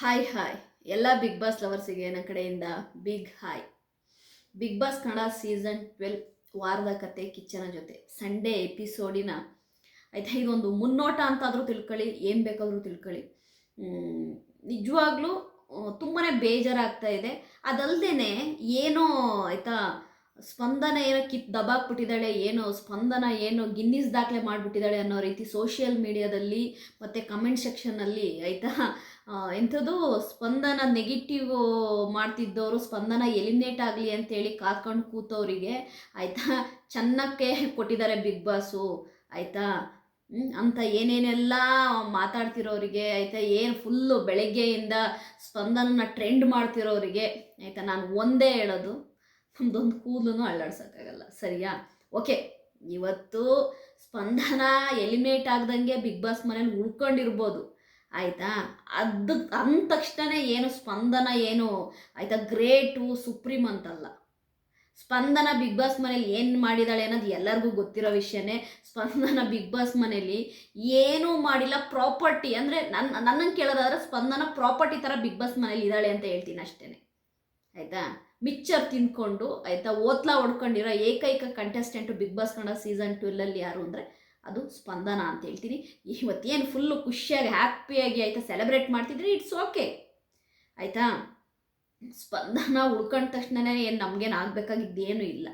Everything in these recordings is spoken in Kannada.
ಹಾಯ್ ಎಲ್ಲ ಬಿಗ್ ಬಾಸ್ ಲವರ್ಸಿಗೆ ನನ್ನ ಕಡೆಯಿಂದ big hi. Bigg Boss Kannada season 12 ವಾರದ ಕತೆ ಕಿಚ್ಚನ ಜೊತೆ ಸಂಡೇ ಎಪಿಸೋಡಿನ ಆಯ್ತಾ, ಇದೊಂದು ಮುನ್ನೋಟ ಅಂತಾದರೂ ತಿಳ್ಕೊಳ್ಳಿ, ಏನು ಬೇಕಾದರೂ ತಿಳ್ಕೊಳ್ಳಿ. ನಿಜವಾಗ್ಲೂ ತುಂಬಾ ಬೇಜಾರಾಗ್ತಾ ಇದೆ. ಅದಲ್ಲದೆ ಏನೋ ಆಯಿತಾ, ಸ್ಪಂದನ ಏನೋ ದಬಾಕ್ಬಿಟ್ಟಿದ್ದಾಳೆ, ಏನೋ ಸ್ಪಂದನ ಏನೋ ಗಿನ್ನಿಸ್ ದಾಖಲೆ ಮಾಡಿಬಿಟ್ಟಿದ್ದಾಳೆ ಅನ್ನೋ ರೀತಿ ಸೋಷಿಯಲ್ ಮೀಡಿಯಾದಲ್ಲಿ ಮತ್ತು ಕಮೆಂಟ್ ಸೆಕ್ಷನ್ನಲ್ಲಿ ಆಯಿತಾ, ಎಂಥದ್ದು ಸ್ಪಂದನ ನೆಗೆಟಿವ್ ಮಾಡ್ತಿದ್ದವರು ಸ್ಪಂದನ ಎಲಿಮಿನೇಟ್ ಆಗಲಿ ಅಂತೇಳಿ ಕಾದ್ಕೊಂಡು ಕೂತವರಿಗೆ ಆಯಿತಾ ಚೆನ್ನಕ್ಕೆ ಕೊಟ್ಟಿದ್ದಾರೆ ಬಿಗ್ ಬಾಸು ಆಯಿತಾ. ಅಂತ ಏನೇನೆಲ್ಲ ಮಾತಾಡ್ತಿರೋರಿಗೆ ಆಯಿತಾ, ಏನು ಫುಲ್ಲು ಬೆಳಗ್ಗೆಯಿಂದ ಸ್ಪಂದನ ಟ್ರೆಂಡ್ ಮಾಡ್ತಿರೋರಿಗೆ ಆಯಿತಾ, ನಾನು ಒಂದೇ ಹೇಳೋದು, ನಮ್ದೊಂದು ಕೂದಲು ಅಳ್ಳಾಡ್ಸೋಕ್ಕಾಗಲ್ಲ, ಸರಿಯಾ? ಓಕೆ, ಇವತ್ತು ಸ್ಪಂದನ ಎಲಿಮಿನೇಟ್ ಆಗ್ದಂಗೆ ಬಿಗ್ ಬಾಸ್ ಮನೇಲಿ ಉಳ್ಕೊಂಡಿರ್ಬೋದು ಆಯಿತಾ. ಅಂದ ತಕ್ಷಣ ಏನು ಸ್ಪಂದನ ಏನು ಆಯಿತಾ ಗ್ರೇಟು ಸುಪ್ರೀಮ್ ಅಂತಲ್ಲ. ಸ್ಪಂದನ ಬಿಗ್ ಬಾಸ್ ಮನೇಲಿ ಏನು ಮಾಡಿದಾಳೆ ಅನ್ನೋದು ಎಲ್ಲರಿಗೂ ಗೊತ್ತಿರೋ ವಿಷಯನೇ. ಸ್ಪಂದನ ಬಿಗ್ ಬಾಸ್ ಮನೇಲಿ ಏನೂ ಮಾಡಿಲ್ಲ, ಪ್ರಾಪರ್ಟಿ ಅಂದರೆ ನನ್ನನ್ನು ಕೇಳೋದಾದ್ರೆ ಸ್ಪಂದನ ಪ್ರಾಪರ್ಟಿ ಥರ ಬಿಗ್ ಬಾಸ್ ಮನೇಲಿ ಇದ್ದಾಳೆ ಅಂತ ಹೇಳ್ತೀನಿ ಅಷ್ಟೇ ಆಯಿತಾ. ಮಿಕ್ಚರ್ ತಿಂದ್ಕೊಂಡು ಆಯಿತಾ ಓತ್ಲಾ ಹೊಡ್ಕೊಂಡಿರೋ ಏಕೈಕ contestant Bigg Boss Kannada season 12 ಯಾರು ಅಂದರೆ ಅದು ಸ್ಪಂದನ ಅಂತ ಹೇಳ್ತೀನಿ. ಇವತ್ತೇನು ಫುಲ್ಲು ಖುಷಿಯಾಗಿ ಹ್ಯಾಪಿಯಾಗಿ ಆಯಿತಾ ಸೆಲೆಬ್ರೇಟ್ ಮಾಡ್ತಿದ್ರೆ ಇಟ್ಸ್ ಓಕೆ ಆಯಿತಾ. ಸ್ಪಂದನ ಉಳ್ಕೊಂಡ ತಕ್ಷಣವೇ ಏನು ನಮಗೇನು ಆಗಬೇಕಾಗಿದ್ದೇನೂ ಇಲ್ಲ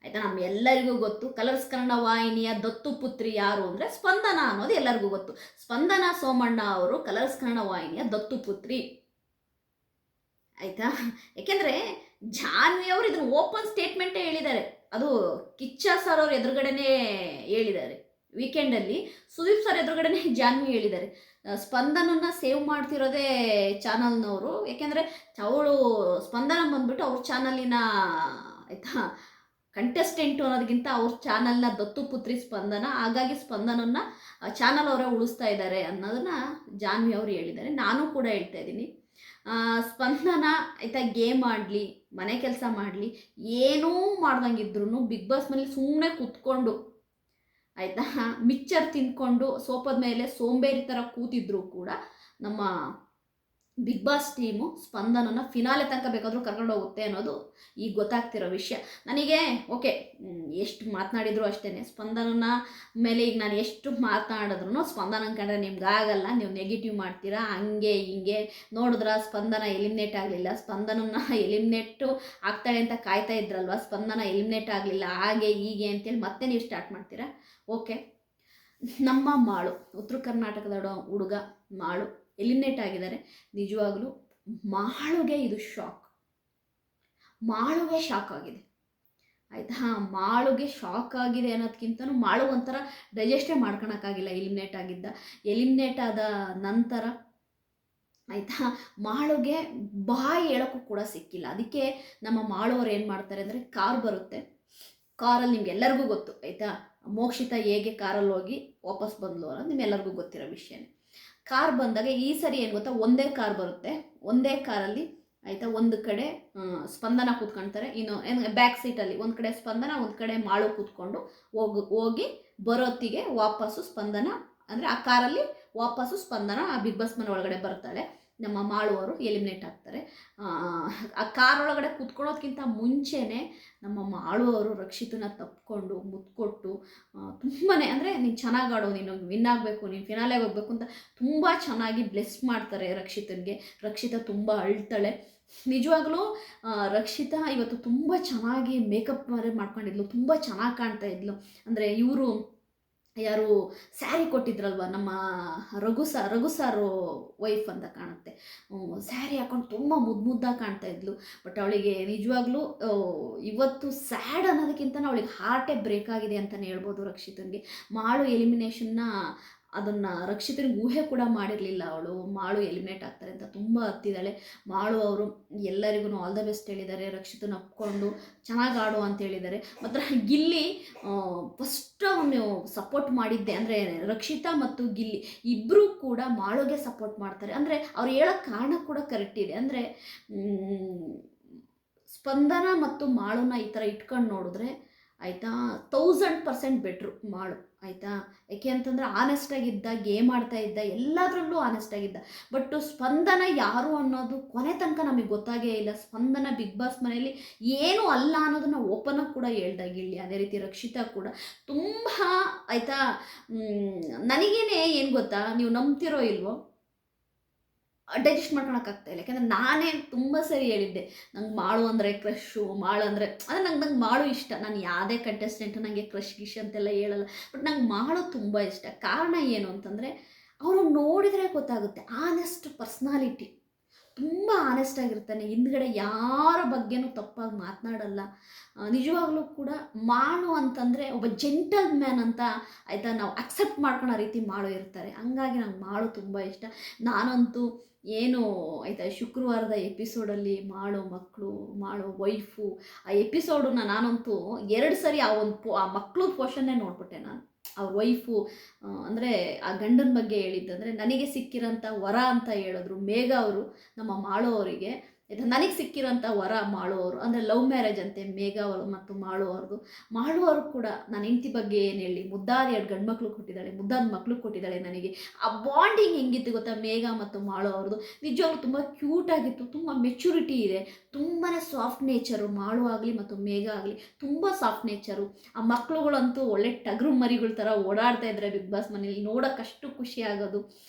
ಆಯಿತಾ. ನಮ್ಮೆಲ್ಲರಿಗೂ ಗೊತ್ತು, ಕಲರ್ಸ್ ಕನ್ನಡ ವಾಹಿನಿಯ ದತ್ತು ಪುತ್ರಿ ಯಾರು ಅಂದರೆ ಸ್ಪಂದನ ಅನ್ನೋದು ಎಲ್ಲರಿಗೂ ಗೊತ್ತು. ಸ್ಪಂದನ ಸೋಮಣ್ಣ ಅವರು ಕಲರ್ಸ್ ಕನ್ನಡ ವಾಹಿನಿಯ ದತ್ತು ಪುತ್ರಿ ಆಯಿತಾ. ಯಾಕೆಂದರೆ ಜಾನ್ವಿ ಅವರು ಇದನ್ನು ಓಪನ್ ಸ್ಟೇಟ್ಮೆಂಟೇ ಹೇಳಿದ್ದಾರೆ, ಅದು ಕಿಚ್ಚ ಸರ್ ಅವ್ರ ಎದುರುಗಡೆನೇ ಹೇಳಿದ್ದಾರೆ. ವೀಕೆಂಡಲ್ಲಿ ಸುದೀಪ್ ಸರ್ ಎದುರುಗಡೆನೇ ಜಾನ್ವಿ ಹೇಳಿದ್ದಾರೆ, ಸ್ಪಂದನನ್ನು ಸೇವ್ ಮಾಡ್ತಿರೋದೇ ಚಾನಲ್ನವರು. ಯಾಕೆಂದರೆ ಅವಳು ಸ್ಪಂದನ ಬಂದ್ಬಿಟ್ಟು ಅವ್ರ ಚಾನಲಿನ ಆಯಿತಾ ಕಂಟೆಸ್ಟೆಂಟು ಅನ್ನೋದಕ್ಕಿಂತ ಅವ್ರ ಚಾನಲ್ನ ದತ್ತು ಪುತ್ರಿ ಸ್ಪಂದನ, ಹಾಗಾಗಿ ಸ್ಪಂದನನ್ನು ಚಾನಲ್ ಅವರೇ ಉಳಿಸ್ತಾ ಇದ್ದಾರೆ ಅನ್ನೋದನ್ನು ಜಾನ್ವಿ ಅವರು ಹೇಳಿದ್ದಾರೆ. ನಾನು ಕೂಡ ಹೇಳ್ತಾ ಇದ್ದೀನಿ, ಸ್ಪಂದನ ಆಯಿತಾ ಗೇಮ್ ಆಡಲಿ, ಮನೆ ಕೆಲಸ ಮಾಡಲಿ, ಏನೂ ಮಾಡ್ದಂಗಿದ್ರು ಬಿಗ್ ಬಾಸ್ ಮೇಲೆ ಸುಮ್ಮನೆ ಕೂತ್ಕೊಂಡು ಆಯಿತಾ ಮಿಕ್ಚರ್ ತಿಂದ್ಕೊಂಡು ಸೋಫಾದ ಮೇಲೆ ಸೋಂಬೇರಿ ಥರ ಕೂತಿದ್ರು ಕೂಡ ನಮ್ಮ ಬಿಗ್ ಬಾಸ್ ಟೀಮು ಸ್ಪಂದನನ್ನು ಫಿನಾಲೆ ತನಕ ಬೇಕಾದರೂ ಕರ್ಕೊಂಡು ಹೋಗುತ್ತೆ ಅನ್ನೋದು ಈಗ ಗೊತ್ತಾಗ್ತಿರೋ ವಿಷಯ ನನಗೆ. ಓಕೆ, ಎಷ್ಟು ಮಾತನಾಡಿದ್ರು ಅಷ್ಟೇ ಸ್ಪಂದನನ ಮೇಲೆ ಈಗ ನಾನು ಎಷ್ಟು ಮಾತನಾಡಿದ್ರು ಸ್ಪಂದನ ಕಂಡ್ರೆ ನಿಮ್ಗೆ ಆಗಲ್ಲ, ನೀವು ನೆಗೆಟಿವ್ ಮಾಡ್ತೀರಾ, ಹಂಗೆ ಹಿಂಗೆ ನೋಡಿದ್ರ ಸ್ಪಂದನ ಎಲಿಮಿನೇಟ್ ಆಗಲಿಲ್ಲ, ಸ್ಪಂದನನ್ನ ಎಲಿಮಿನೇಟು ಆಗ್ತಾಳೆ ಅಂತ ಕಾಯ್ತಾ ಇದ್ರಲ್ವ, ಸ್ಪಂದನ ಎಲಿಮಿನೇಟ್ ಆಗಲಿಲ್ಲ, ಹಾಗೆ ಹೀಗೆ ಅಂತೇಳಿ ಮತ್ತೆ ನೀವು ಸ್ಟಾರ್ಟ್ ಮಾಡ್ತೀರಾ. ಓಕೆ, ನಮ್ಮ ಮಾಳು ಉತ್ತರ ಕರ್ನಾಟಕದ ಹುಡುಗ ಮಾಳು ಎಲಿಮಿನೇಟ್ ಆಗಿದ್ದಾರೆ. ನಿಜವಾಗ್ಲೂ ಮಾಳುಗೆ ಇದು ಶಾಕ್, ಮಾಳುಗೆ ಶಾಕ್ ಆಗಿದೆ ಆಯಿತಾ. ಮಾಳುಗೆ ಶಾಕ್ ಆಗಿದೆ ಅನ್ನೋದಕ್ಕಿಂತನೂ ಮಾಳು ಒಂಥರ ಡೈಜೆಸ್ಟೇ ಮಾಡ್ಕೊಳಕ್ಕಾಗಿಲ್ಲ ಎಲಿಮಿನೇಟ್ ಆದ ನಂತರ ಆಯಿತಾ. ಮಾಳುಗೆ ಬಾಯಿ ಹೇಳೋಕ್ಕೂ ಕೂಡ ಸಿಕ್ಕಿಲ್ಲ. ಅದಕ್ಕೆ ನಮ್ಮ ಮಾಳುವರು ಏನು ಮಾಡ್ತಾರೆ ಅಂದರೆ, ಕಾರ್ ಬರುತ್ತೆ, ಕಾರಲ್ಲಿ ನಿಮ್ಗೆಲ್ಲರಿಗೂ ಗೊತ್ತು ಆಯಿತಾ, ಮೋಕ್ಷಿತಾ ಹೇಗೆ ಕಾರಲ್ಲಿ ಹೋಗಿ ವಾಪಸ್ ಬಂದ್ಲು ಅನ್ನೋದು ನಿಮ್ಮೆಲ್ಲರಿಗೂ ಗೊತ್ತಿರೋ ವಿಷಯನೇ. ಕಾರ್ ಬಂದಾಗ ಈ ಸರಿ ಏನು ಗೊತ್ತಾ, ಒಂದೇ ಕಾರ್ ಬರುತ್ತೆ, ಒಂದೇ ಕಾರಲ್ಲಿ ಆಯಿತಾ ಒಂದು ಕಡೆ ಸ್ಪಂದನ ಕೂತ್ಕೊಳ್ತಾರೆ, ಇನ್ನು ಬ್ಯಾಕ್ ಸೀಟಲ್ಲಿ ಒಂದು ಕಡೆ ಸ್ಪಂದನ, ಒಂದು ಕಡೆ ಮಾಳು ಕೂತ್ಕೊಂಡು ಹೋಗಿ ಬರೋತ್ತಿಗೆ ವಾಪಸ್ಸು ಸ್ಪಂದನ ಅಂದರೆ ಆ ಕಾರಲ್ಲಿ ವಾಪಸ್ಸು ಸ್ಪಂದನ ಆ ಬಿಗ್ ಬಾಸ್ ಮನೆ ಒಳಗಡೆ ಬರ್ತಾಳೆ. ನಮ್ಮ ಮಾಳುವರು ಎಲಿಮಿನೇಟ್ ಆಗ್ತಾರೆ. ಆ ಕಾರ್ ಒಳಗಡೆ ಕೂತ್ಕೊಳ್ಳೋದಕ್ಕಿಂತ ಮುಂಚೆನೇ ನಮ್ಮ ಮಾಳುವರು ರಕ್ಷಿತನ ತಪ್ಪಿಕೊಂಡು ಮುತ್ಕೊಟ್ಟು ತುಂಬಾ ಅಂದರೆ ನೀನು ಚೆನ್ನಾಗಿ ಆಡೋ, ನೀನು ವಿನ್ ಆಗಬೇಕು, ನೀನು ಫಿನಾಲೆಗೆ ಹೋಗ್ಬೇಕು ಅಂತ ತುಂಬ ಚೆನ್ನಾಗಿ ಬ್ಲೆಸ್ ಮಾಡ್ತಾರೆ ರಕ್ಷಿತನಿಗೆ. ರಕ್ಷಿತ ತುಂಬ ಅಳ್ತಾಳೆ. ನಿಜವಾಗ್ಲೂ ರಕ್ಷಿತಾ ಇವತ್ತು ತುಂಬ ಚೆನ್ನಾಗಿ ಮೇಕಪ್ ಮಾಡ್ಕೊಂಡಿದ್ಲು, ತುಂಬ ಚೆನ್ನಾಗಿ ಕಾಣ್ತಾ ಇದ್ಲು. ಅಂದರೆ ಇವರು ಯಾರು ಸ್ಯಾರಿ ಕೊಟ್ಟಿದ್ರಲ್ವ, ನಮ್ಮ ರಘು ಸಾರು ವೈಫ್ ಅಂತ ಕಾಣುತ್ತೆ, ಸ್ಯಾರಿ ಹಾಕೊಂಡು ತುಂಬ ಮುದ್ದಾಗಿ ಕಾಣ್ತಾ ಇದ್ಲು. ಬಟ್ ಅವಳಿಗೆ ನಿಜವಾಗ್ಲೂ ಇವತ್ತು ಸ್ಯಾಡ್ ಅನ್ನೋದಕ್ಕಿಂತ ಅವಳಿಗೆ ಹಾರ್ಟೇ ಬ್ರೇಕ್ ಆಗಿದೆ ಅಂತಲೇ ಹೇಳ್ಬೋದು ರಕ್ಷಿತನಿಗೆ. ಮಾಳು ಎಲಿಮಿನೇಷನ್ನ ಅದನ್ನು ರಕ್ಷಿತನಿಗೆ ಊಹೆ ಕೂಡ ಮಾಡಿರಲಿಲ್ಲ. ಅವಳು ಮಾಳು ಎಲಿಮಿನೇಟ್ ಆಗ್ತಾರೆ ಅಂತ ತುಂಬ ಹತ್ತಿದ್ದಾಳೆ. ಮಾಳು ಅವರು ಎಲ್ಲರಿಗೂ ಆಲ್ ದ ಬೆಸ್ಟ್ ಹೇಳಿದ್ದಾರೆ, ರಕ್ಷಿತನ ಒಪ್ಕೊಂಡು ಚೆನ್ನಾಗಿ ಆಡು ಅಂತ ಹೇಳಿದ್ದಾರೆ. ಮಾತ್ರ ಗಿಲ್ಲಿ ಫಸ್ಟ್ ಅವನು ಸಪೋರ್ಟ್ ಮಾಡಿದ್ದೆ ಅಂದರೆ ರಕ್ಷಿತಾ ಮತ್ತು ಗಿಲ್ಲಿ ಇಬ್ಬರೂ ಕೂಡ ಮಾಳುಗೆ ಸಪೋರ್ಟ್ ಮಾಡ್ತಾರೆ. ಅಂದರೆ ಅವ್ರು ಹೇಳೋ ಕಾರಣ ಕೂಡ ಕರೆಕ್ಟ್ ಇದೆ. ಅಂದರೆ ಸ್ಪಂದನ ಮತ್ತು ಮಾಳುನ ಈ ಥರ ಇಟ್ಕೊಂಡು ನೋಡಿದ್ರೆ ಆಯಿತಾ 1000% ಬೆಟ್ರು ಮಾಳು. ಆಯಿತಾ. ಯಾಕೆ ಅಂತಂದರೆ ಆನೆಸ್ಟಾಗಿದ್ದ, ಗೇಮ್ ಆಡ್ತಾ ಇದ್ದ, ಎಲ್ಲದರಲ್ಲೂ ಆನೆಸ್ಟಾಗಿದ್ದ. ಬಟ್ ಸ್ಪಂದನ ಯಾರು ಅನ್ನೋದು ಕೊನೆ ತನಕ ನಮಗೆ ಗೊತ್ತಾಗೇ ಇಲ್ಲ. ಸ್ಪಂದನ ಬಿಗ್ ಬಾಸ್ ಮನೆಯಲ್ಲಿ ಏನೂ ಅಲ್ಲ ಅನ್ನೋದನ್ನು ಓಪನಾಗಿ ಕೂಡ ಹೇಳ್ದಾಗಿಲ್ಲಿ. ಅದೇ ರೀತಿ ರಕ್ಷಿತಾ ಕೂಡ ತುಂಬ ಆಯಿತಾ. ನನಗೇನೆ ಏನು ಗೊತ್ತಾ, ನೀವು ನಂಬ್ತಿರೋ ಇಲ್ವೋ, ಡೈಜೆಸ್ಟ್ ಮಾಡ್ಕೊಳಕ್ಕಾಗ್ತಾ ಇಲ್ಲ. ಯಾಕೆಂದರೆ ನಾನೇ ತುಂಬ ಸರಿ ಹೇಳಿದ್ದೆ, ನಂಗೆ ಮಾಳು ಅಂದರೆ ಕ್ರಶ್ಶು, ಮಾಳು ಅಂದರೆ ನಂಗೆ ಮಾಳು ಇಷ್ಟ. ನಾನು ಯಾವುದೇ ಕಂಟೆಸ್ಟೆಂಟು ನನಗೆ ಕ್ರಶ್ ಗಿಶ್ ಅಂತೆಲ್ಲ ಹೇಳಲ್ಲ. ಬಟ್ ನಂಗೆ ಮಾಳು ತುಂಬ ಇಷ್ಟ. ಕಾರಣ ಏನು ಅಂತಂದರೆ, ಅವರು ನೋಡಿದರೆ ಗೊತ್ತಾಗುತ್ತೆ, ಆನೆಸ್ಟ್ ಪರ್ಸ್ನಾಲಿಟಿ, ತುಂಬ ಆನೆಸ್ಟ್ ಆಗಿರ್ತಾನೆ. ಹಿಂದ್ಗಡೆ ಯಾರ ಬಗ್ಗೆನೂ ತಪ್ಪಾಗಿ ಮಾತನಾಡಲ್ಲ. ನಿಜವಾಗ್ಲೂ ಕೂಡ ಮಾಡು ಅಂತಂದರೆ ಒಬ್ಬ ಜೆಂಟಲ್ ಮ್ಯಾನ್ ಅಂತ ಆಯಿತಾ, ನಾವು ಅಕ್ಸೆಪ್ಟ್ ಮಾಡ್ಕೊಳ್ಳೋ ರೀತಿ ಮಾಡು ಇರ್ತಾರೆ. ಹಂಗಾಗಿ ನಂಗೆ ಮಾಡು ತುಂಬ ಇಷ್ಟ. ನಾನಂತೂ ಏನು ಆಯಿತಾ, ಶುಕ್ರವಾರದ ಎಪಿಸೋಡಲ್ಲಿ ಮಾಡು ಮಕ್ಕಳು, ಮಾಡು ವೈಫು, ಆ ಎಪಿಸೋಡನ್ನ ನಾನಂತೂ 2 ಸರಿ ಆ ಮಕ್ಕಳು ಪೋರ್ಷನ್ನೇ ನೋಡ್ಬಿಟ್ಟೆ ನಾನು. ಅವ್ರ ವೈಫು ಅಂದರೆ ಆ ಗಂಡನ ಬಗ್ಗೆ ಹೇಳಿದ್ದಂದರೆ, ನನಗೆ ಸಿಕ್ಕಿರೋಂಥ ವರ ಅಂತ ಹೇಳಿದ್ರು ಮೇಘ ಅವರು ನಮ್ಮ ಮಾಳು ಅವರಿಗೆ. ನನಗೆ ಸಿಕ್ಕಿರೋಂಥ ವರ ಮಾಳು ಅವರು ಅಂದರೆ ಲವ್ ಮ್ಯಾರೇಜ್ ಅಂತೆ ಮೇಘ ಅವರು ಮತ್ತು ಮಾಳು ಅವ್ರದ್ದು. ಮಾಳು ಅವರು ಕೂಡ ನನ್ನ ಹೆಂಡತಿ ಬಗ್ಗೆ ಏನು ಹೇಳಿ, ಮುದ್ದಾದ 2 ಗಂಡು ಮಕ್ಕಳು ಕೊಟ್ಟಿದ್ದಾಳೆ, ಮುದ್ದಾದ ಮಕ್ಕಳು ಕೊಟ್ಟಿದ್ದಾಳೆ ನನಗೆ. ಆ ಬಾಂಡಿಂಗ್ ಹೆಂಗಿತ್ತು ಗೊತ್ತಾ ಮೇಘ ಮತ್ತು ಮಾಳು ಅವ್ರದ್ದು. ನಿಜವಾಗ್ಲೂ ತುಂಬ ಕ್ಯೂಟಾಗಿತ್ತು, ತುಂಬ ಮೆಚುರಿಟಿ ಇದೆ, ತುಂಬಾ ಸಾಫ್ಟ್ ನೇಚರು ಮಾಳು ಆಗಲಿ ಮತ್ತು ಮೇಘ ಆಗಲಿ, ತುಂಬ ಸಾಫ್ಟ್ ನೇಚರು. ಆ ಮಕ್ಕಳುಗಳಂತೂ ಒಳ್ಳೆ ಟಗರು ಮರಿಗಳ ಥರ ಓಡಾಡ್ತಾ ಇದ್ದಾರೆ ಬಿಗ್ ಬಾಸ್ ಮನೇಲಿ, ನೋಡೋಕ್ಕಷ್ಟು ಖುಷಿ ಆಗೋದು.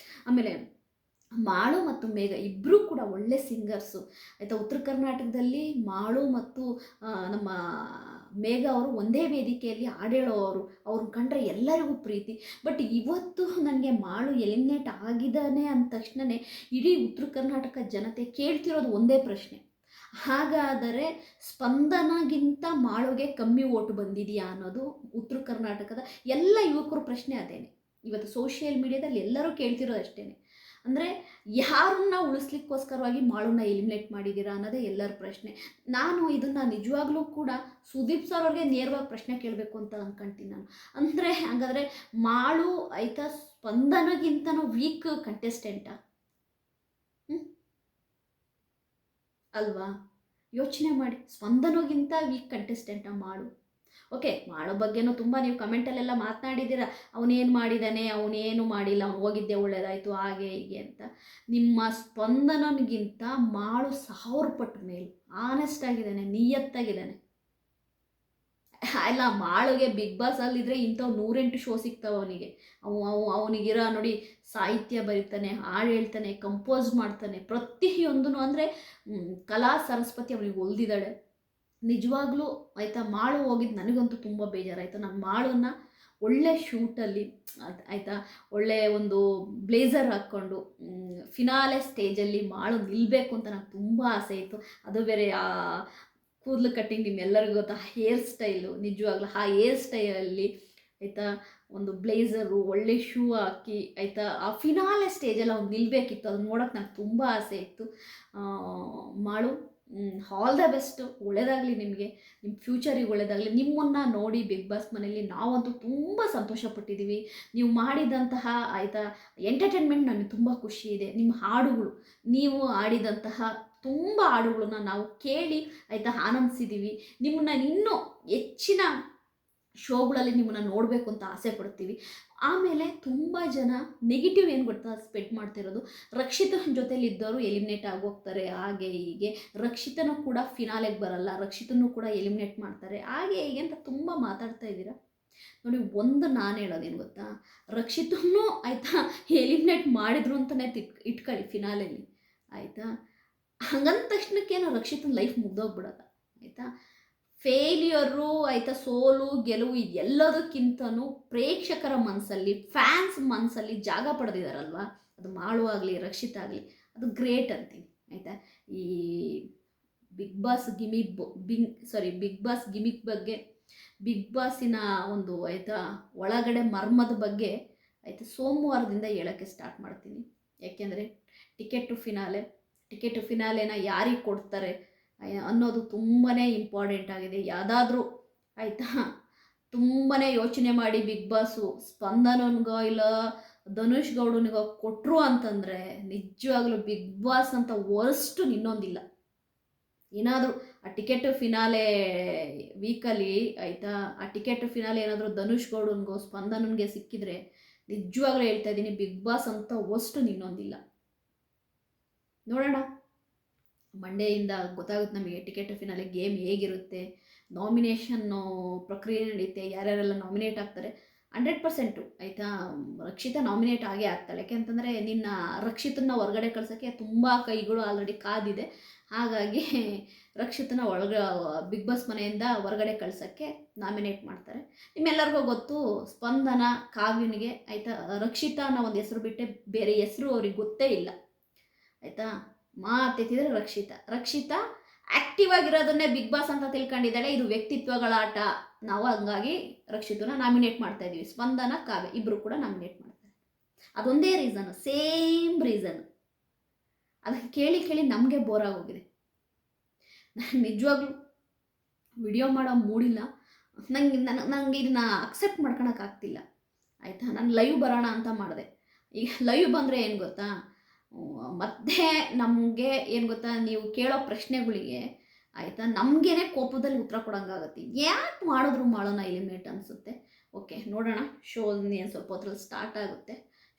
ಆಮೇಲೆ ಮಾಳು ಮತ್ತು ಮೇಘ ಇಬ್ಬರೂ ಕೂಡ ಒಳ್ಳೆ ಸಿಂಗರ್ಸು ಆಯಿತಾ. ಉತ್ತರ ಕರ್ನಾಟಕದಲ್ಲಿ ಮಾಳು ಮತ್ತು ನಮ್ಮ ಮೇಘ ಅವರು ಒಂದೇ ವೇದಿಕೆಯಲ್ಲಿ ಹಾಡೇಳೋವರು, ಅವ್ರನ್ನ ಕಂಡ್ರೆ ಎಲ್ಲರಿಗೂ ಪ್ರೀತಿ. ಬಟ್ ಇವತ್ತು ನನಗೆ ಮಾಳು ಎಲಿಮಿನೇಟ್ ಆಗಿದ್ದಾನೆ ಅಂದ ತಕ್ಷಣವೇ ಇಡೀ ಉತ್ತರ ಕರ್ನಾಟಕ ಜನತೆ ಕೇಳ್ತಿರೋದು ಒಂದೇ ಪ್ರಶ್ನೆ, ಹಾಗಾದರೆ ಸ್ಪಂದನಗಿಂತ ಮಾಳುಗೆ ಕಮ್ಮಿ ಓಟು ಬಂದಿದೆಯಾ ಅನ್ನೋದು ಉತ್ತರ ಕರ್ನಾಟಕದ ಎಲ್ಲ ಯುವಕರು ಪ್ರಶ್ನೆ ಅದೇನೆ. ಇವತ್ತು ಸೋಷಿಯಲ್ ಮೀಡಿಯಾದಲ್ಲಿ ಎಲ್ಲರೂ ಕೇಳ್ತಿರೋದು ಅಷ್ಟೇ, ಅಂದರೆ ಯಾರನ್ನ ಉಳಿಸ್ಲಿಕ್ಕೋಸ್ಕರವಾಗಿ ಮಾಳನ್ನ ಎಲಿಮಿನೇಟ್ ಮಾಡಿದ್ದೀರಾ ಅನ್ನೋದೇ ಎಲ್ಲರ ಪ್ರಶ್ನೆ. ನಾನು ಇದನ್ನು ನಿಜವಾಗ್ಲೂ ಕೂಡ ಸುದೀಪ್ ಸರ್ ಅವ್ರಿಗೆ ನೇರವಾಗಿ ಪ್ರಶ್ನೆ ಕೇಳಬೇಕು ಅಂತ ಅಂದ್ಕೊಳ್ತೀನಿ ನಾನು. ಅಂದರೆ ಹಾಗಾದರೆ ಮಾಳು ಆಯಿತಾ ಸ್ಪಂದನಗಿಂತನೂ ವೀಕ್ ಕಂಟೆಸ್ಟೆಂಟಾ ಅಲ್ವಾ? ಯೋಚನೆ ಮಾಡಿ, ಸ್ಪಂದನಗಿಂತ ವೀಕ್ ಕಂಟೆಸ್ಟೆಂಟಾ ಮಾಳು? ಓಕೆ, ಮಾಡೋ ಬಗ್ಗೆನೂ ತುಂಬ ನೀವು ಕಮೆಂಟಲ್ಲೆಲ್ಲ ಮಾತನಾಡಿದ್ದೀರ, ಅವನೇನು ಮಾಡಿದ್ದಾನೆ, ಅವನೇನು ಮಾಡಿಲ್ಲ, ಅವ್ನು ಹೋಗಿದ್ದೆ ಒಳ್ಳೇದಾಯಿತು ಹಾಗೆ ಹೀಗೆ ಅಂತ. ನಿಮ್ಮ ಸ್ಪಂದನನಿಗಿಂತ ಮಾಳು 1000 ಪಟ್ಟು ಮೇಲು ಆನೆಸ್ಟ್ ಆಗಿದ್ದಾನೆ, ನಿಯತ್ತಾಗಿದ್ದಾನೆ. ಅಲ್ಲ, ಮಾಳುಗೆ ಬಿಗ್ ಬಾಸ್ ಅಲ್ಲಿದ್ದರೆ ಇಂಥವು 108 ಶೋ ಸಿಗ್ತಾವೆ ಅವನಿಗೆ. ಅವನಿಗಿರೋ ನೋಡಿ, ಸಾಹಿತ್ಯ ಬರೀತಾನೆ, ಹಾಡು ಹೇಳ್ತಾನೆ, ಕಂಪೋಸ್ ಮಾಡ್ತಾನೆ, ಪ್ರತಿಯೊಂದೂ ಅಂದರೆ ಕಲಾ ಸರಸ್ವತಿ ಅವನಿಗೆ ಒಲ್ದಿದ್ದಾಳೆ ನಿಜವಾಗ್ಲೂ ಆಯಿತಾ. ಮಾಳು ಹೋಗಿದ್ದು ನನಗಂತೂ ತುಂಬ ಬೇಜಾರಾಯಿತು. ನಾನು ಮಾಳನ್ನ ಒಳ್ಳೆ ಶೂಟಲ್ಲಿ ಆಯಿತಾ, ಒಳ್ಳೆ ಒಂದು ಬ್ಲೇಸರ್ ಹಾಕ್ಕೊಂಡು ಫಿನಾಲೆ ಸ್ಟೇಜಲ್ಲಿ ಮಾಳು ನಿಲ್ಲಬೇಕು ಅಂತ ನಂಗೆ ತುಂಬ ಆಸೆ ಇತ್ತು. ಅದು ಬೇರೆ ಆ ಕೂದಲು ಕಟ್ಟಿಂಗ್, ನಿಮ್ಮೆಲ್ಲರಿಗೂ ಗೊತ್ತಾ ಹೇರ್ ಸ್ಟೈಲು, ನಿಜವಾಗ್ಲೂ ಆ ಹೇರ್ ಸ್ಟೈಲಲ್ಲಿ ಆಯಿತಾ ಒಂದು ಬ್ಲೇಸರು, ಒಳ್ಳೆ ಶೂ ಹಾಕಿ ಆಯಿತಾ ಆ ಫಿನಾಲೆ ಸ್ಟೇಜಲ್ಲಿ ಅವ್ನು ನಿಲ್ಲಬೇಕಿತ್ತು. ಅದನ್ನ ನೋಡೋಕೆ ನಂಗೆ ತುಂಬ ಆಸೆ ಇತ್ತು. ಮಾಳು ಆಲ್ ದ ಬೆಸ್ಟ್, ಒಳ್ಳೆಯದಾಗಲಿ ನಿಮಗೆ, ನಿಮ್ಮ ಫ್ಯೂಚರಿಗೆ ಒಳ್ಳೆಯದಾಗಲಿ. ನಿಮ್ಮನ್ನು ನೋಡಿ ಬಿಗ್ ಬಾಸ್ ಮನೆಯಲ್ಲಿ ನಾವಂತೂ ತುಂಬ ಸಂತೋಷಪಟ್ಟಿದ್ದೀವಿ. ನೀವು ಮಾಡಿದಂತಹ ಆಯಿತಾ ಎಂಟರ್ಟೈನ್ಮೆಂಟ್ ನನಗೆ ತುಂಬ ಖುಷಿ ಇದೆ. ನಿಮ್ಮ ಹಾಡುಗಳು, ನೀವು ಆಡಿದಂತಹ ತುಂಬ ಹಾಡುಗಳನ್ನ ನಾವು ಕೇಳಿ ಆಯಿತಾ ಆನಂದಿಸಿದ್ದೀವಿ. ನಿಮ್ಮನ್ನ ಇನ್ನೂ ಹೆಚ್ಚಿನ ಶೋಗಳಲ್ಲಿ ನಿಮ್ಮನ್ನು ನೋಡಬೇಕು ಅಂತ ಆಸೆ ಪಡ್ತೀವಿ. ಆಮೇಲೆ ತುಂಬ ಜನ ನೆಗೆಟಿವ್ ಏನು ಗೊತ್ತಾ ಸ್ಪ್ರೆಡ್ ಮಾಡ್ತಿರೋದು, ರಕ್ಷಿತನ ಜೊತೆಲಿ ಇದ್ದವರು ಎಲಿಮಿನೇಟ್ ಆಗೋಗ್ತಾರೆ ಹಾಗೆ ಹೀಗೆ, ರಕ್ಷಿತನೂ ಕೂಡ ಫಿನಾಲೆಗೆ ಬರಲ್ಲ, ರಕ್ಷಿತನೂ ಕೂಡ ಎಲಿಮಿನೇಟ್ ಮಾಡ್ತಾರೆ ಹಾಗೆ ಹೀಗೆ ಅಂತ ತುಂಬ ಮಾತಾಡ್ತಾ ಇದ್ದೀರಾ. ನೋಡಿ, ಒಂದು ನಾನು ಹೇಳೋದೇನು ಗೊತ್ತಾ, ರಕ್ಷಿತನೂ ಆಯಿತಾ ಎಲಿಮಿನೇಟ್ ಮಾಡಿದ್ರು ಅಂತಲೇ ಇಟ್ಕೊಳ್ಳಿ ಫಿನಾಲೆಯಲ್ಲಿ ಆಯಿತಾ. ಹಂಗಂದ ತಕ್ಷಣಕ್ಕೇನೋ ರಕ್ಷಿತನ ಲೈಫ್ ಮುಗ್ದೋಗ್ಬಿಡೋದ ಆಯಿತಾ. ಫೇಲ್ಯೂರು ಆಯಿತಾ, ಸೋಲು ಗೆಲುವು ಇದೆಲ್ಲದಕ್ಕಿಂತನೂ ಪ್ರೇಕ್ಷಕರ ಮನಸ್ಸಲ್ಲಿ, ಫ್ಯಾನ್ಸ್ ಮನಸ್ಸಲ್ಲಿ ಜಾಗ ಪಡೆದಿದ್ದಾರಲ್ವ, ಅದು ಮಾಳು ಆಗಲಿ ರಕ್ಷಿತ ಆಗಲಿ, ಅದು ಗ್ರೇಟ್ ಅಂತೀನಿ ಆಯಿತಾ. ಈ ಬಿಗ್ ಬಾಸ್ ಗಿಮಿಕ್ ಬಗ್ಗೆ, ಬಿಗ್ ಬಾಸಿನ ಒಂದು ಆಯಿತಾ ಒಳಗಡೆ ಮರ್ಮದ ಬಗ್ಗೆ ಆಯಿತಾ ಸೋಮವಾರದಿಂದ ಹೇಳೋಕ್ಕೆ ಸ್ಟಾರ್ಟ್ ಮಾಡ್ತೀನಿ. ಯಾಕೆಂದರೆ ಟಿಕೆಟ್ ಟು ಫಿನಾಲೆನ ಯಾರಿಗೆ ಕೊಡ್ತಾರೆ ಅನ್ನೋದು ತುಂಬಾ ಇಂಪಾರ್ಟೆಂಟ್ ಆಗಿದೆ. ಯಾವುದಾದ್ರೂ ಆಯಿತಾ ತುಂಬಾ ಯೋಚನೆ ಮಾಡಿ ಬಿಗ್ ಬಾಸು ಸ್ಪಂದನನಿಗೋ ಇಲ್ಲ ಧನುಷ್ ಗೌಡನಿಗೋ ಕೊಟ್ಟರು ಅಂತಂದರೆ ನಿಜವಾಗ್ಲೂ ಬಿಗ್ ಬಾಸ್ ಅಂತ ವರ್ಸ್ಟು ಇನ್ನೊಂದಿಲ್ಲ ಏನಾದರೂ ಆ ಟಿಕೆಟ್ ಫಿನಾಲೆ ವೀಕಲ್ಲಿ ಆಯಿತಾ, ಆ ಟಿಕೆಟ್ ಫಿನಾಲೆ ಏನಾದರೂ ಧನುಷ್ ಗೌಡನ್ಗೋ ಸ್ಪಂದನನ್ಗೆ ಸಿಕ್ಕಿದ್ರೆ ನಿಜವಾಗ್ಲೂ ಹೇಳ್ತಾ ಇದ್ದೀನಿ, ಬಿಗ್ ಬಾಸ್ ಅಂತ ವಸ್ಟು ಇನ್ನೊಂದಿಲ್ಲ. ನೋಡೋಣ, ಮಂಡೆಯಿಂದ ಗೊತ್ತಾಗುತ್ತೆ ನಮಗೆ ಟಿಕೆಟ್ ಫಿನಾಲೆ ಗೇಮ್ ಹೇಗಿರುತ್ತೆ, ನಾಮಿನೇಷನ್ನು ಪ್ರಕ್ರಿಯೆ ನಡೆಯುತ್ತೆ, ಯಾರ್ಯಾರೆಲ್ಲ ನಾಮಿನೇಟ್ ಆಗ್ತಾರೆ. 100% ಆಯಿತಾ, ರಕ್ಷಿತಾ ನಾಮಿನೇಟ್ ಆಗೇ ಆಗ್ತಾಳೆ. ಯಾಕೆಂತಂದರೆ ನಿನ್ನ ರಕ್ಷಿತನ ಹೊರಗಡೆ ಕಳ್ಸೋಕ್ಕೆ ತುಂಬ ಕೈಗಳು ಆಲ್ರೆಡಿ ಕಾದಿದೆ. ಹಾಗಾಗಿ ರಕ್ಷಿತನ ಬಿಗ್ ಬಾಸ್ ಮನೆಯಿಂದ ಹೊರಗಡೆ ಕಳ್ಸೋಕ್ಕೆ ನಾಮಿನೇಟ್ ಮಾಡ್ತಾರೆ. ನಿಮ್ಮೆಲ್ಲರಿಗೂ ಗೊತ್ತು, ಸ್ಪಂದನ ಕಾವ್ಯನಿಗೆ ಆಯಿತಾ, ರಕ್ಷಿತಾ ಅನ್ನೋ ಒಂದು ಹೆಸರು ಬಿಟ್ಟೆ ಬೇರೆ ಹೆಸರು ಅವ್ರಿಗೆ ಗೊತ್ತೇ ಇಲ್ಲ ಆಯಿತಾ. ಮಾತೆತ್ತಿದ್ರೆ ರಕ್ಷಿತಾ ಆ್ಯಕ್ಟಿವ್ ಆಗಿರೋದನ್ನೇ ಬಿಗ್ ಬಾಸ್ ಅಂತ ತಿಳ್ಕೊಂಡಿದ್ದಾಳೆ. ಇದು ವ್ಯಕ್ತಿತ್ವಗಳ ಆಟ. ನಾವು ಹಂಗಾಗಿ ರಕ್ಷಿತನ ನಾಮಿನೇಟ್ ಮಾಡ್ತಾ ಇದ್ದೀವಿ. ಸ್ಪಂದನ ಕಾವ್ಯ ಇಬ್ಬರು ಕೂಡ ನಾಮಿನೇಟ್ ಮಾಡ್ತಾರೆ. ಅದೊಂದೇ ರೀಸನ್, ಸೇಮ್ ರೀಸನ್. ಅದಕ್ಕೆ ಕೇಳಿ ಕೇಳಿ ನಮಗೆ ಬೋರ್ ಆಗೋಗಿದೆ. ನಾನು ನಿಜವಾಗ್ಲೂ ವಿಡಿಯೋ ಮಾಡೋ ಮೂಡಿಲ್ಲ. ನಂಗೆ ಇದನ್ನ ಅಕ್ಸೆಪ್ಟ್ ಮಾಡ್ಕೊಳಕ್ಕಾಗ್ತಿಲ್ಲ ಆಯಿತಾ. ನಾನು ಲೈವ್ ಬರೋಣ ಅಂತ ಮಾಡಿದೆ. ಈಗ ಲೈವ್ ಬಂದರೆ ಏನು ಗೊತ್ತಾ, ಮತ್ತೆ ನಮಗೆ ಏನು ಗೊತ್ತಾ, ನೀವು ಕೇಳೋ ಪ್ರಶ್ನೆಗಳಿಗೆ ಆಯಿತಾ ನಮಗೇನೆ ಕೋಪದಲ್ಲಿ ಉತ್ತರ ಕೊಡೋಂಗಾಗತ್ತೆ. ಯಾಕೆ ಮಾಡಿದ್ರು ಮಾಡೋಣ ಎಲಿಮಿನೇಟ್ ಅನಿಸುತ್ತೆ. ಓಕೆ, ನೋಡೋಣ. ಶೋ ಏನು ಸ್ವಲ್ಪ ಹೊತ್ತರಲ್ಲಿ ಸ್ಟಾರ್ಟ್ ಆಗುತ್ತೆ.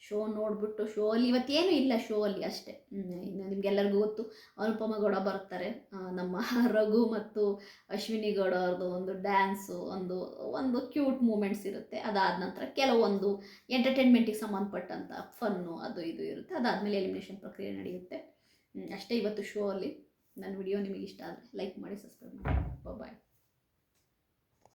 ಶೋ ನೋಡಿಬಿಟ್ಟು, ಶೋ ಅಲ್ಲಿ ಇವತ್ತೇನು ಇಲ್ಲ, ಶೋ ಅಲ್ಲಿ ಅಷ್ಟೇ. ಇನ್ನು ನಿಮಗೆಲ್ಲರಿಗೂ ಗೊತ್ತು, ಅನುಪಮ ಗೌಡ ಬರ್ತಾರೆ. ನಮ್ಮ ರಘು ಮತ್ತು ಅಶ್ವಿನಿ ಗೌಡ ಅವ್ರದ್ದು ಒಂದು ಡ್ಯಾನ್ಸು, ಒಂದು ಕ್ಯೂಟ್ ಮೂಮೆಂಟ್ಸ್ ಇರುತ್ತೆ. ಅದಾದ ನಂತರ ಕೆಲವೊಂದು ಎಂಟರ್ಟೈನ್ಮೆಂಟಿಗೆ ಸಂಬಂಧಪಟ್ಟಂಥ ಫನ್ನು ಅದು ಇದು ಇರುತ್ತೆ. ಅದಾದಮೇಲೆ ಎಲಿಮಿನೇಷನ್ ಪ್ರಕ್ರಿಯೆ ನಡೆಯುತ್ತೆ. ಅಷ್ಟೇ ಇವತ್ತು ಶೋ ಅಲ್ಲಿ. ನನ್ನ ವಿಡಿಯೋ ನಿಮಗೆ ಇಷ್ಟ ಆದರೆ ಲೈಕ್ ಮಾಡಿ, ಸಬ್ಸ್ಕ್ರೈಬ್ ಮಾಡಿ. ಬಾಯ್.